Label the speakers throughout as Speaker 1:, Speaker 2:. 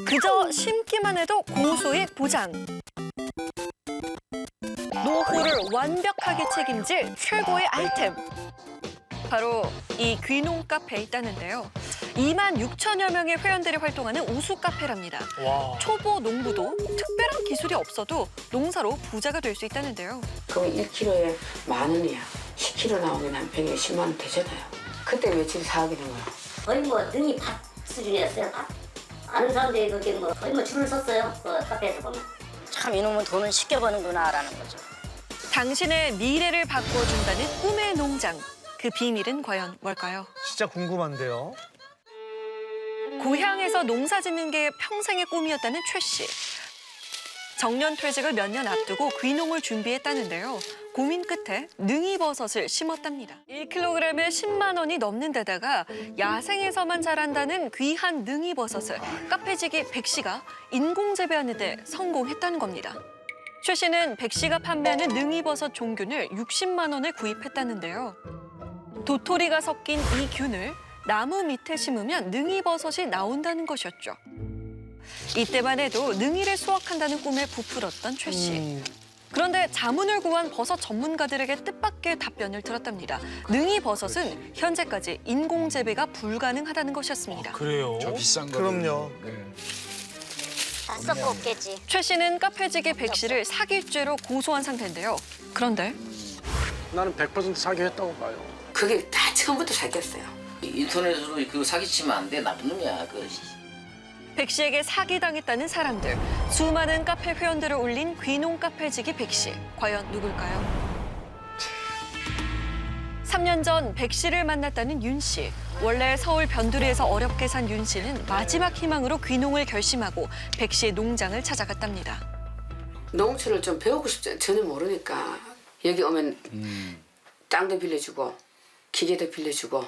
Speaker 1: 그저 심기만 해도 고수익 보장. 노후를 완벽하게 책임질 최고의 아이템. 바로 이 귀농 카페에 있다는데요. 26,000여 명의 회원들이 활동하는 우수 카페랍니다.
Speaker 2: 와.
Speaker 1: 초보 농부도 특별한 기술이 없어도 농사로 부자가 될 수 있다는데요.
Speaker 3: 그럼 1kg에 10,000원이야. 10kg 나오면 한 병에 10만 원 되잖아요. 그때 왜 집이 사게 된 거야?
Speaker 4: 거의 뭐 능이 밭 수준이었어요. 밭. 아는 사람들이 그렇게 뭐 거의 뭐 줄을 섰어요. 그 카페에서 보면.
Speaker 5: 참 이놈은 돈을 쉽게 버는구나라는 거죠.
Speaker 1: 당신의 미래를 바꿔준다는 꿈의 농장. 그 비밀은 과연 뭘까요?
Speaker 2: 진짜 궁금한데요.
Speaker 1: 고향에서 농사 짓는 게 평생의 꿈이었다는 최 씨. 정년 퇴직을 몇 년 앞두고 귀농을 준비했다는데요. 고민 끝에 능이버섯을 심었답니다. 1kg에 10만 원이 넘는 데다가 야생에서만 자란다는 귀한 능이버섯을 카페지기 백 씨가 인공재배하는 데 성공했다는 겁니다. 최 씨는 백 씨가 판매하는 능이버섯 종균을 60만 원에 구입했다는데요. 도토리가 섞인 이 균을 나무 밑에 심으면 능이버섯이 나온다는 것이었죠. 이때만 해도 능이를 수확한다는 꿈에 부풀었던 최 씨. 그런데 자문을 구한 버섯 전문가들에게 뜻밖의 답변을 들었답니다. 능이버섯은 현재까지 인공재배가 불가능하다는 것이었습니다.
Speaker 2: 그래요?
Speaker 6: 저 비싼 거.
Speaker 2: 그럼요.
Speaker 5: 다 썩고 없겠지.
Speaker 1: 최 씨는 카페지기 백 씨를 사기죄로 고소한 상태인데요. 그런데
Speaker 7: 나는 100% 사기했다고 봐요.
Speaker 3: 그게 다 처음부터 사기였어요.
Speaker 8: 인터넷으로 그거 사기치면 안 돼. 나쁜 놈이야.
Speaker 1: 백 씨에게 사기당했다는 사람들. 수많은 카페 회원들을 올린 귀농 카페지기 백 씨. 과연 누굴까요? 3년 전 백 씨를 만났다는 윤 씨. 원래 서울 변두리에서 어렵게 산 윤 씨는 마지막 희망으로 귀농을 결심하고 백 씨의 농장을 찾아갔답니다.
Speaker 3: 농촌을 좀 배우고 싶지 전혀 모르니까 여기 오면 땅도 빌려주고 기계도 빌려주고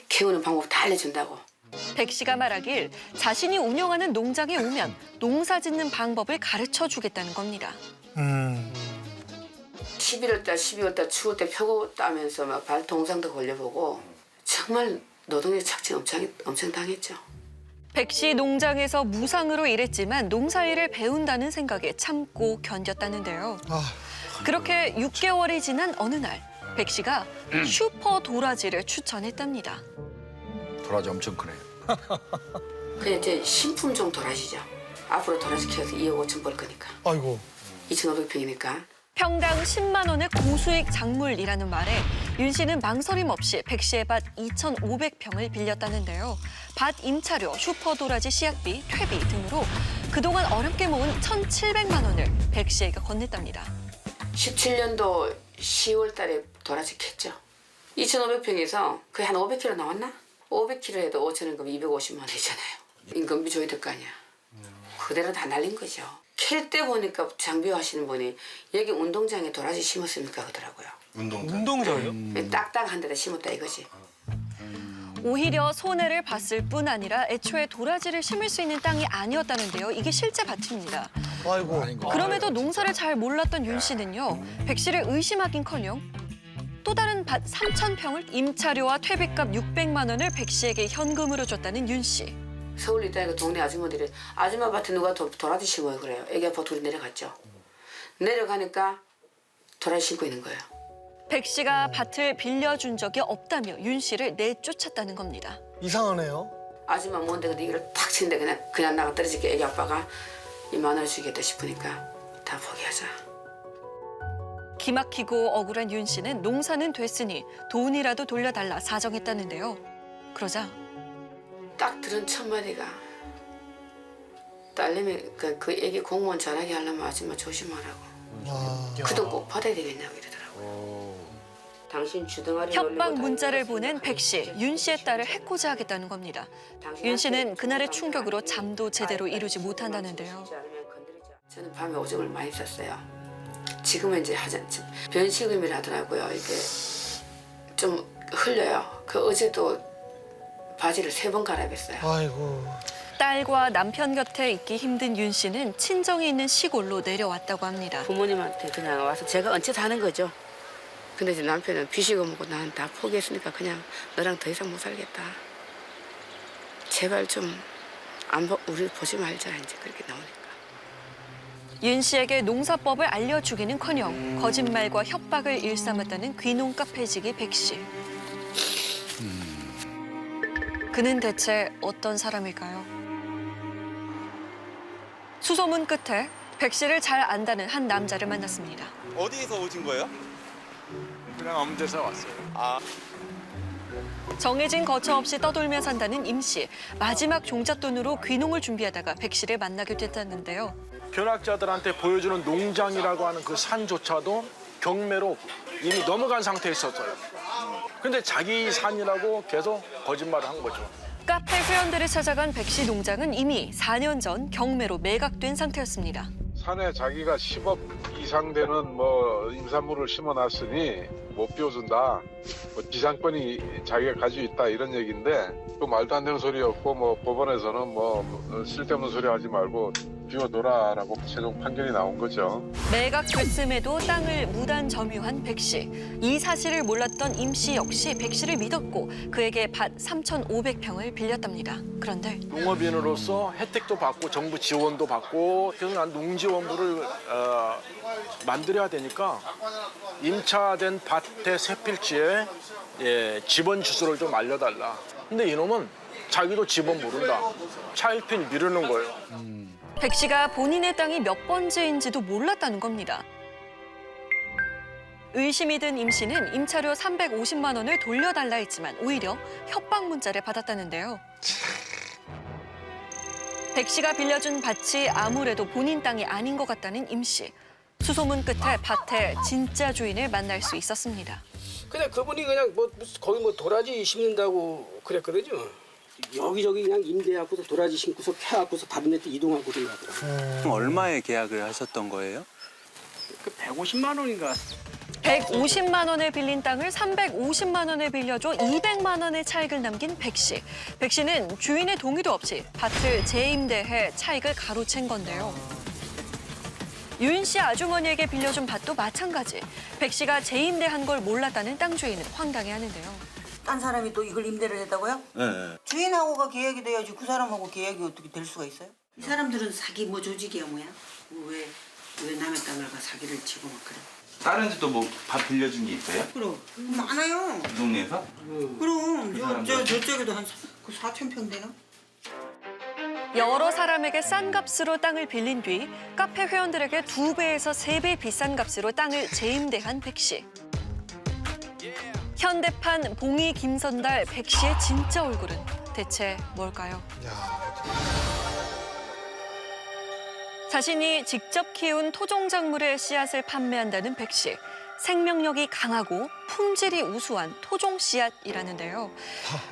Speaker 3: 키우는 방법 다 알려준다고.
Speaker 1: 백 씨가 말하길 자신이 운영하는 농장에 오면 농사 짓는 방법을 가르쳐 주겠다는 겁니다.
Speaker 3: 11월 달, 12월 달 추울 때 표고 따면서 막 발 동상도 걸려보고 정말 노동의 착취 엄청 당했죠.
Speaker 1: 백 씨 농장에서 무상으로 일했지만 농사일을 배운다는 생각에 참고 견뎠다는데요. 그렇게 6개월이 지난 어느 날 백 씨가 슈퍼 도라지를 추천했답니다.
Speaker 6: 도라지 엄청 크네.
Speaker 3: 그냥 이제 신품종 도라지죠. 앞으로 도라지 키워서 2억 5천 벌 거니까.
Speaker 2: 아이고.
Speaker 3: 2,500평이니까.
Speaker 1: 평당 10만 원의 고수익 작물이라는 말에 윤 씨는 망설임 없이 백 씨의 밭 2,500평을 빌렸다는데요. 밭 임차료, 슈퍼 도라지 씨앗비, 퇴비 등으로 그동안 어렵게 모은 1,700만 원을 백 씨에게 건넸답니다.
Speaker 3: 17년도 10월 달에 도라지 캤죠. 2,500평에서 거의 한 500kg 나왔나? 500kg 해도 5,000원 그럼 250만 원이잖아요. 인건비 줘야 될 거 아니야. 그대로 다 날린 거죠. 캘 때 보니까 장비 하시는 분이 여기 운동장에 도라지 심었습니까 하더라고요.
Speaker 2: 운동장이요?
Speaker 3: 딱딱한 데다 심었다 이거지.
Speaker 1: 오히려 손해를 봤을 뿐 아니라 애초에 도라지를 심을 수 있는 땅이 아니었다는데요. 이게 실제 밭입니다.
Speaker 2: 아이고.
Speaker 6: 아닌 거.
Speaker 1: 그럼에도 농사를 잘 몰랐던 윤 씨는요. 백 씨를 의심하긴커녕 또 다른 밭 3,000평을 임차료와 퇴비값 600만 원을 백 씨에게 현금으로 줬다는 윤 씨.
Speaker 3: 서울 있다니까 동네 아주머니들이 아줌마 밭에 누가 도라지 심어요 그래요. 애기 아빠 둘이 내려갔죠. 내려가니까 도라지 심고 있는 거예요.
Speaker 1: 백 씨가 밭을 빌려준 적이 없다며 윤 씨를 내쫓았다는 겁니다.
Speaker 2: 이상하네요.
Speaker 3: 아줌마 뭔데 근데 이걸 탁 치는데 그냥 나가 떨어지게 애기 아빠가 2만 원을 주겠다 싶으니까 다 포기하자.
Speaker 1: 기막히고 억울한 윤 씨는 농사는 됐으니 돈이라도 돌려달라 사정했다는데요. 그러자
Speaker 3: 딱 들은 첫 마디가 딸내미 그 애기 공무원 잘하게 하려면 아줌마 조심하라고. 그 돈 꼭 받아야 되겠냐고 이러더라고요. 당신 주둥아리
Speaker 1: 협박 문자를 보낸 백 씨, 윤 씨의 딸을 해코지 하겠다는 겁니다. 윤 씨는 그날의 충격으로 잠도 제대로 이루지 못한다는데요.
Speaker 3: 저는 밤에 오줌을 많이 쌌어요. 지금은 이제 변식음이라 하더라고요. 이게 좀 흘려요. 그 어제도 바지를 3번 갈아입었어요.
Speaker 2: 아이고.
Speaker 1: 딸과 남편 곁에 있기 힘든 윤 씨는 친정이 있는 시골로 내려왔다고 합니다.
Speaker 3: 부모님한테 그냥 와서 제가 얹혀서 하는 거죠. 근데 이제 남편은 비식어 먹고 나는 다 포기했으니까 그냥 너랑 더 이상 못 살겠다. 제발 좀 우리 보지 말자 이제 그렇게 나오니까.
Speaker 1: 윤 씨에게 농사법을 알려주기는커녕 거짓말과 협박을 일삼았다는 귀농 카페지기 백 씨. 그는 대체 어떤 사람일까요? 수소문 끝에 백 씨를 잘 안다는 한 남자를 만났습니다.
Speaker 9: 어디에서 오신 거예요?
Speaker 7: 그냥 아무 데서 왔어요.
Speaker 1: 정해진 거처 없이 떠돌며 산다는 임 씨. 마지막 종잣돈으로 귀농을 준비하다가 백 씨를 만나게 됐다는데요.
Speaker 7: 견학자들한테 보여주는 농장이라고 하는 그 산조차도 경매로 이미 넘어간 상태에 있었어요. 근데 자기 산이라고 계속 거짓말을 한 거죠.
Speaker 1: 카페 회원들을 찾아간 백 씨 농장은 이미 4년 전 경매로 매각된 상태였습니다.
Speaker 10: 산에 자기가 10억 이상 되는 뭐 임산물을 심어놨으니 못 비워준다. 뭐 지상권이 자기가 가지고 있다 이런 얘기인데 그 말도 안 되는 소리였고 뭐 법원에서는 뭐 쓸데없는 소리 하지 말고 비워둬라라고 최종 판결이 나온 거죠.
Speaker 1: 매각됐음에도 땅을 무단 점유한 백 씨. 이 사실을 몰랐던 임 씨 역시 백 씨를 믿었고 그에게 밭 3,500평을 빌렸답니다. 그런데
Speaker 7: 농업인으로서 혜택도 받고 정부 지원도 받고 그래서 난 농지원부를 만들어야 되니까 임차된 밭의 세 필지에 지번 주소를 좀 알려달라. 근데 이놈은 자기도 지번 모른다. 차일피일 미루는 거예요.
Speaker 1: 백 씨가 본인의 땅이 몇 번째인지도 몰랐다는 겁니다. 의심이 든 임 씨는 임차료 350만 원을 돌려달라 했지만 오히려 협박 문자를 받았다는데요. 백 씨가 빌려준 밭이 아무래도 본인 땅이 아닌 것 같다는 임 씨. 수소문 끝에 밭의 진짜 주인을 만날 수 있었습니다.
Speaker 11: 근데 그분이 그냥 거기 도라지 심는다고 그랬거든요. 여기저기 그냥 임대하고서 도라지 심고서 캐갖고서 다른 데 또 이동하고 그러더라고요.
Speaker 9: 얼마에 계약을 하셨던 거예요?
Speaker 11: 그 150만 원인가.
Speaker 1: 150만 원에 빌린 땅을 350만 원에 빌려줘 200만 원의 차익을 남긴 백 씨. 백 씨는 주인의 동의도 없이 밭을 재임대해 차익을 가로챈 건데요. 윤 씨 아주머니에게 빌려준 밭도 마찬가지. 백 씨가 재임대한 걸 몰랐다는 땅 주인은 황당해하는데요.
Speaker 12: 딴 사람이 또 이걸 임대를 했다고요?
Speaker 9: 네.
Speaker 12: 주인하고가 계약이 돼야지 그 사람하고 계약이 어떻게 될 수가 있어요? 이 사람들은 사기 뭐 조직이야 뭐야? 왜 남의 땅을 가 사기를 치고 막 그래?
Speaker 9: 다른 집도 뭐 밥 빌려준 게 있어요?
Speaker 12: 그럼 많아요.
Speaker 9: 이 동네에서?
Speaker 12: 그럼 저쪽에도 한 4,000평 되나?
Speaker 1: 여러 사람에게 싼 값으로 땅을 빌린 뒤 카페 회원들에게 2배에서 3배 비싼 값으로 땅을 재임대한 백 씨. 현대판 봉이 김선달 백 씨의 진짜 얼굴은 대체 뭘까요? 자신이 직접 키운 토종작물의 씨앗을 판매한다는 백 씨. 생명력이 강하고 품질이 우수한 토종 씨앗이라는데요.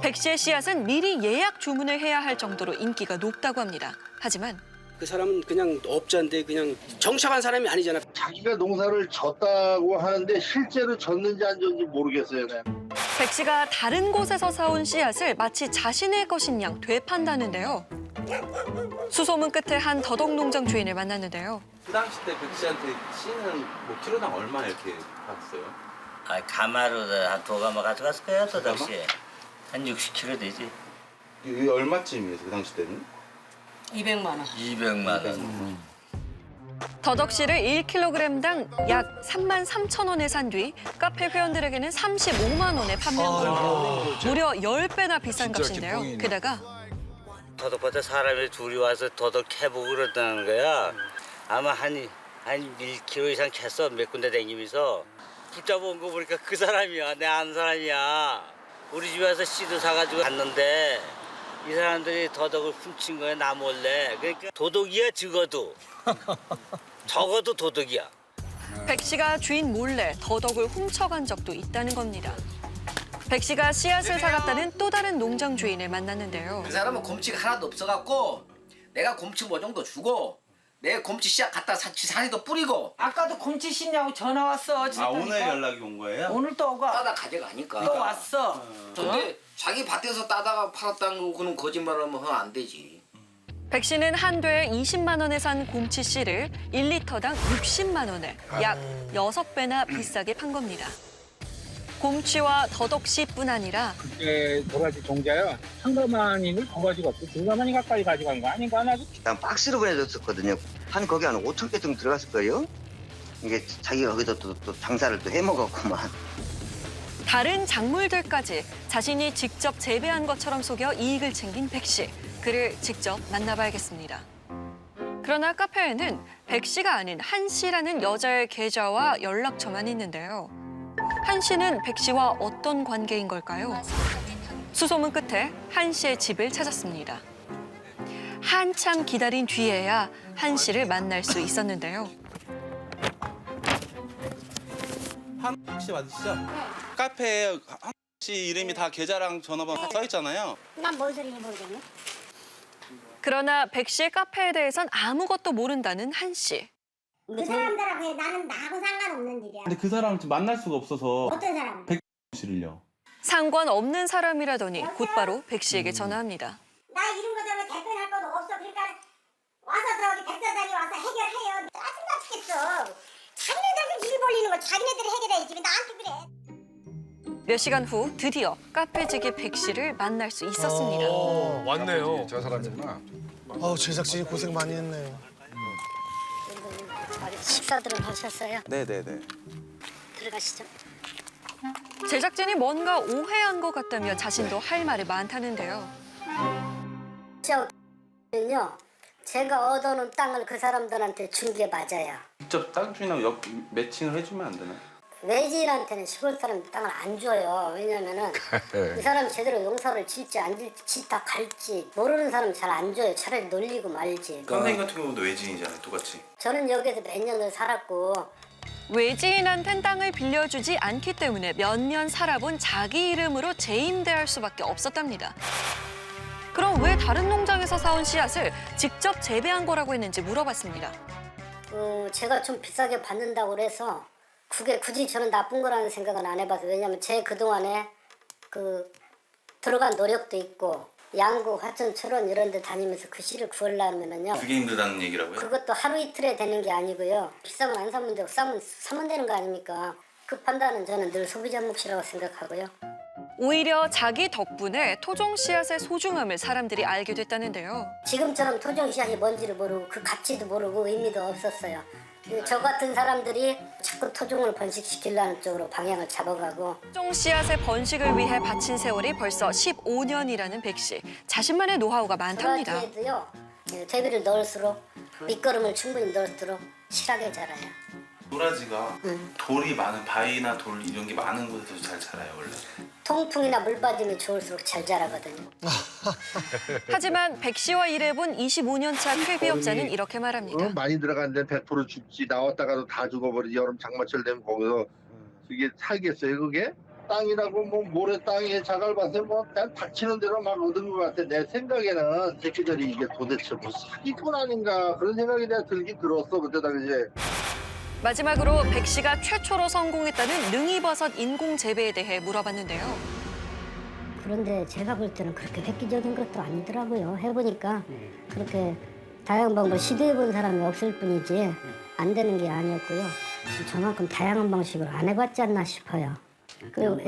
Speaker 1: 백 씨의 씨앗은 미리 예약 주문을 해야 할 정도로 인기가 높다고 합니다. 하지만
Speaker 11: 그 사람은 그냥 업자인데 그냥 정착한 사람이 아니잖아.
Speaker 13: 자기가 농사를 졌다고 하는데 실제로 졌는지 안 졌는지 모르겠어요.
Speaker 1: 백 씨가 다른 곳에서 사온 씨앗을 마치 자신의 것인 양 되판다는데요. 수소문 끝에 한 더덕 농장 주인을 만났는데요.
Speaker 9: 그 당시 때 백 씨한테 씨는 뭐 키로당 얼마 이렇게 받았어요?
Speaker 8: 가마로 한 2가마 가져갔을 거야, 그 당시에. 한 60kg 되지.
Speaker 9: 이게 얼마쯤이에요, 그 당시 때는?
Speaker 12: 200만 원.
Speaker 8: 200만 원.
Speaker 1: 더덕 씨를 1kg당 약 33,000원에 산 뒤 카페 회원들에게는 35만 원에 판매한 겁니다. 무려 10배나 비싼 값인데요. 게다가
Speaker 8: 더덕밭에 사람이 둘이 와서 더덕 캐보고 그랬다는 거야. 아마 한 1kg 이상 캤어, 몇 군데 다니면서. 붙잡아온 거 보니까 그 사람이야, 내 아는 사람이야. 우리 집에 와서 씨도 사가지고 갔는데 이 사람들이 더덕을 훔친 거야, 나 몰래. 그러니까 도둑이야, 적어도. 적어도 도둑이야.
Speaker 1: 백 씨가 주인 몰래 더덕을 훔쳐간 적도 있다는 겁니다. 백 씨가 씨앗을 사갔다는 또 다른 농장 주인을 만났는데요.
Speaker 8: 그 사람은 곰치가 하나도 없어갖고 내가 곰치 뭐 정도 주고 내 곰치 씨앗 갖다 산에도 뿌리고.
Speaker 12: 아까도 곰치 심냐고 전화 왔어.
Speaker 9: 오늘 연락이 온 거예요?
Speaker 12: 오늘 또 오가.
Speaker 8: 따다 가져가니까.
Speaker 12: 또 왔어.
Speaker 8: 근데 자기 밭에서 따다가 팔았다는 거 그는 거짓말하면 안 되지.
Speaker 1: 백 씨는 한 되에 20만 원에 산 곰치 씨를 1리터당 60만 원에 약 6배나 비싸게 판 겁니다. 곰취와 더덕씨뿐 아니라
Speaker 11: 도라지 종자야 한가마니를 더 가지고 왔고 두가마니 가까이 가져간 거 아닌가 하나?
Speaker 14: 그냥 박스로 보내줬었거든요. 한 거기 한 5천 개 정도 들어갔을 거예요. 이게 자기가 거기서 또 장사를 또 해먹었구만.
Speaker 1: 다른 작물들까지 자신이 직접 재배한 것처럼 속여 이익을 챙긴 백 씨. 그를 직접 만나봐야겠습니다. 그러나 카페에는 백 씨가 아닌 한 씨라는 여자의 계좌와 연락처만 있는데요. 한 씨는 백 씨와 어떤 관계인 걸까요? 수소문 끝에 한 씨의 집을 찾았습니다. 한참 기다린 뒤에야 한 씨를 만날 수 있었는데요.
Speaker 9: 한씨 맞으시죠? 카페에 한씨 이름이 다 계좌랑 전화번호 다 써 있잖아요.
Speaker 5: 난 뭔 소리인지 모르겠네.
Speaker 1: 그러나 백 씨의 카페에 대해선 아무것도 모른다는 한 씨.
Speaker 5: 그 사람들하고 해. 나는 나하고 상관없는 일이야.
Speaker 9: 근데 그 사람을 지금 만날 수가 없어서
Speaker 5: 어떤 사람?
Speaker 9: 씨를요.
Speaker 1: 상관없는 사람이라더니 곧바로 백 씨에게 전화합니다.
Speaker 5: 나 이런 거 저런 대변할 것도 없어. 그러니까 와서 저기 백사장에 와서 해결해요. 짜증나 죽겠어. 자기네들 일 벌리는 거 자기네들이 해결해야지. 왜 나한테 그래?
Speaker 1: 몇 시간 후 드디어 카페지기 백 씨를 만날 수 있었습니다.
Speaker 2: 왔네요.
Speaker 6: 저 사람이구나.
Speaker 2: 제작진이 고생 많이 했네요.
Speaker 5: 식사들은 하셨어요?
Speaker 9: 네네네.
Speaker 5: 들어가시죠.
Speaker 1: 제작진이 뭔가 오해한 것 같다며 자신도 할 말이 많다는데요.
Speaker 5: 저는요, 제가 얻어놓은 땅을 그 사람들한테 준 게 맞아요.
Speaker 9: 직접 땅 주인하고 매칭을 해주면 안 되나요?
Speaker 5: 외지인한테는 시골 사람들 땅을 안 줘요. 왜냐면은 그 사람이 제대로 용사를 질지 안 질지 다 갈지 모르는 사람 잘 안 줘요. 차라리 놀리고 말지.
Speaker 9: 선생님 같은 경우도 외지인이잖아요, 똑같이.
Speaker 5: 저는 여기서 몇 년을 살았고
Speaker 1: 외지인한텐 땅을 빌려주지 않기 때문에 몇 년 살아본 자기 이름으로 재임대할 수밖에 없었답니다. 그럼 왜 다른 농장에서 사온 씨앗을 직접 재배한 거라고 했는지 물어봤습니다.
Speaker 5: 제가 좀 비싸게 받는다고 그래서 그게 굳이 저는 나쁜 거라는 생각은 안 해봐서 왜냐면 제 그동안에 들어간 노력도 있고 양구, 화천, 철원 이런 데 다니면서 그 씨를 구하려면은요.
Speaker 9: 그게 힘들다는 얘기라고요?
Speaker 5: 그것도 하루 이틀에 되는 게 아니고요. 비싸면 안 사면 되고 싸면 사면 되는 거 아닙니까? 그 판단은 저는 늘 소비자 몫이라고 생각하고요.
Speaker 1: 오히려 자기 덕분에 토종 씨앗의 소중함을 사람들이 알게 됐다는데요.
Speaker 5: 지금처럼 토종 씨앗이 뭔지를 모르고 그 가치도 모르고 의미도 없었어요. 저 같은 사람들이 자꾸 토종을 번식시키려는 쪽으로 방향을 잡아가고
Speaker 1: 토종 씨앗의 번식을 위해 바친 세월이 벌써 15년이라는 백 씨. 자신만의 노하우가 많답니다.
Speaker 5: 도라지에도요. 대비를 넣을수록 밑거름을 충분히 넣을수록 실하게 자라요.
Speaker 9: 도라지가 돌이 많은 바위나 돌 이런 게 많은 곳에서 잘 자라요, 원래.
Speaker 5: 통풍이나 물 빠짐이 좋을수록 잘 자라거든요.
Speaker 1: 하지만 백 씨와 일해본 25년 차 퇴비업자는 이렇게 말합니다.
Speaker 13: 많이 들어간 데는 100% 죽지. 나왔다가도 다 죽어버리지. 여름 장마철 되면 거기서 그게 살겠어요, 그게? 땅이라고 뭐 모래 땅에 자갈밭에 뭐 그냥 닥치는 대로 막 얻은 것 같아. 내 생각에는 새끼들이 이게 도대체 뭐 사기꾼 아닌가 그런 생각이 내가 들긴 들었어 그때 당시에.
Speaker 1: 마지막으로 백 씨가 최초로 성공했다는 능이버섯 인공 재배에 대해 물어봤는데요.
Speaker 5: 그런데 제가 볼 때는 그렇게 획기적인 것도 아니더라고요. 해보니까 그렇게 다양한 방법을 시도해본 사람이 없을 뿐이지 안 되는 게 아니었고요. 저만큼 다양한 방식으로 안 해봤지 않나 싶어요. 그리고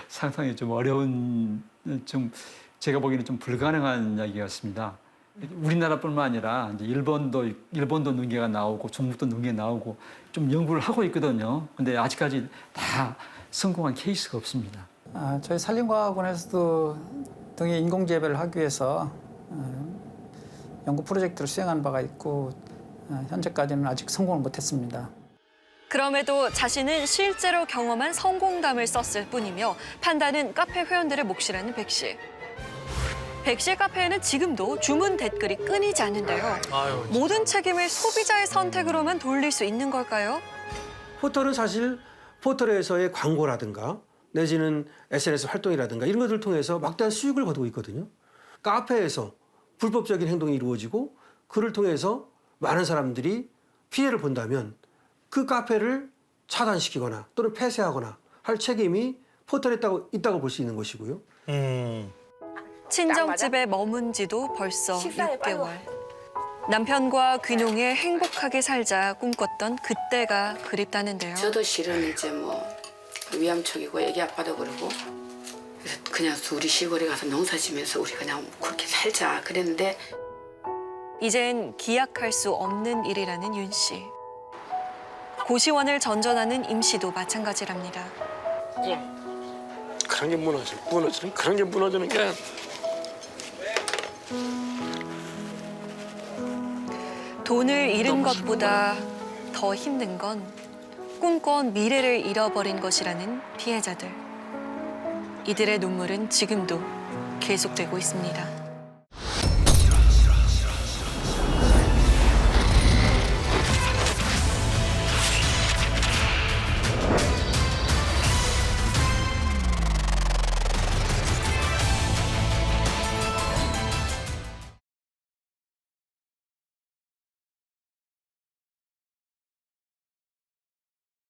Speaker 15: 상당히 좀 어려운, 좀 제가 보기에는 좀 불가능한 이야기였습니다. 우리나라뿐만 아니라 이제 일본도 능계가 나오고 중국도 능계 나오고 좀 연구를 하고 있거든요. 근데 아직까지 다 성공한 케이스가 없습니다.
Speaker 16: 저희 산림과학원에서도 등의 인공 재배를 하기 위해서 연구 프로젝트를 수행한 바가 있고 현재까지는 아직 성공을 못했습니다.
Speaker 1: 그럼에도 자신은 실제로 경험한 성공담을 썼을 뿐이며 판단은 카페 회원들의 몫이라는 백 씨. 백 씨의 카페에는 지금도 주문 댓글이 끊이지 않는데요. 모든 책임을 소비자의 선택으로만 돌릴 수 있는 걸까요?
Speaker 17: 포털은 사실 포털에서의 광고라든가 내지는 SNS 활동이라든가 이런 것들을 통해서 막대한 수익을 거두고 있거든요. 카페에서 불법적인 행동이 이루어지고 그를 통해서 많은 사람들이 피해를 본다면 그 카페를 차단시키거나 또는 폐쇄하거나 할 책임이 포털에 있다고 볼 수 있는 것이고요.
Speaker 1: 친정집에 머문 지도 벌써
Speaker 3: 식사해, 빨리
Speaker 1: 6개월.
Speaker 3: 와.
Speaker 1: 남편과 귀농에 행복하게 살자 꿈꿨던 그때가 그립다는데요.
Speaker 3: 저도 실은 이제 뭐 위암촉이고 애기 아빠도 그러고 그래서 그냥 둘이 시골에 가서 농사 지면서 우리 그냥 그렇게 살자 그랬는데
Speaker 1: 이젠 기약할 수 없는 일이라는 윤 씨. 고시원을 전전하는 임 씨도 마찬가지랍니다.
Speaker 11: 그런 게 그런 게 무너지는 게
Speaker 1: 돈을 잃은 것보다 더 힘든 건 꿈꿔온 미래를 잃어버린 것이라는 피해자들. 이들의 눈물은 지금도 계속되고 있습니다.